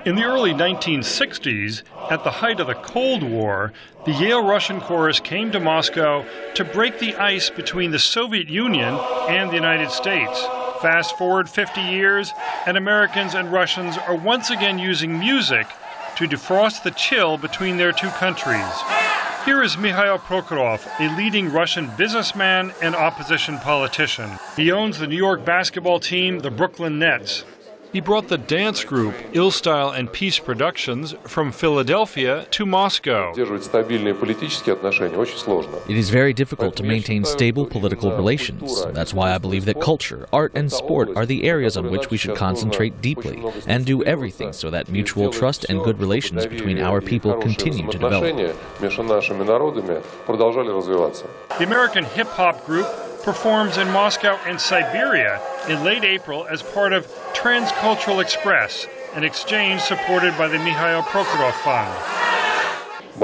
In the early 1960s, at the height of the Cold War, the Yale Russian Chorus came to Moscow to break the ice between the Soviet Union and the United States. Fast forward 50 years, and Americans and Russians are once again using music to defrost the chill between their two countries. Here is Mikhail Prokhorov, a leading Russian businessman and opposition politician. He owns the New York basketball team, the Brooklyn Nets. He brought the dance group Ill Style and Peace Productions from Philadelphia to Moscow. It is very difficult to maintain stable political relations. That's why I believe that culture, art, and sport are the areas on which we should concentrate deeply and do everything so that mutual trust and good relations between our people continue to develop. The American hip-hop group performs in Moscow and Siberia in late April as part of Transcultural Express, an exchange supported by the Mikhail Prokhorov Fund. A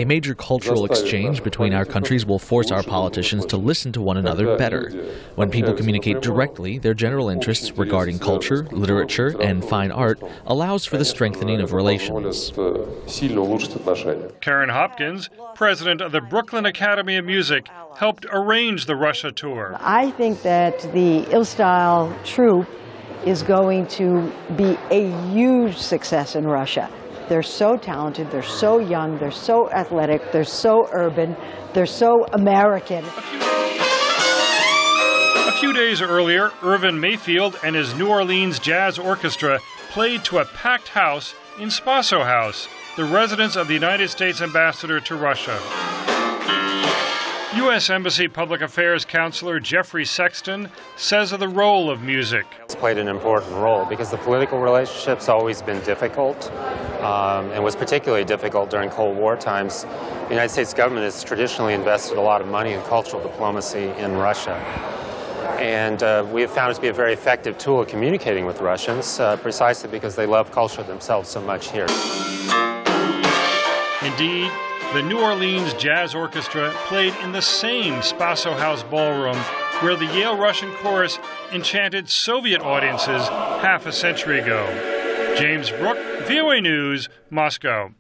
major cultural exchange between our countries will force our politicians to listen to one another better. When people communicate directly, their general interests regarding culture, literature, and fine art allows for the strengthening of relations. Karen Hopkins, president of the Brooklyn Academy of Music, helped arrange the Russia tour. I think that the Ill Style troupe is going to be a huge success in Russia. They're so talented, they're so young, they're so athletic, they're so urban, they're so American. A few days earlier, Irvin Mayfield and his New Orleans Jazz Orchestra played to a packed house in Spaso House, the residence of the United States ambassador to Russia. U.S. Embassy Public Affairs Counselor Jeffrey Sexton says of the role of music. It's played an important role because the political relationship's always been difficult and was particularly difficult during Cold War times. The United States government has traditionally invested a lot of money in cultural diplomacy in Russia. And we have found it to be a very effective tool of communicating with Russians precisely because they love culture themselves so much here. Indeed, the New Orleans Jazz Orchestra played in the same Spaso House ballroom where the Yale Russian Chorus enchanted Soviet audiences half a century ago. James Brooke, VOA News, Moscow.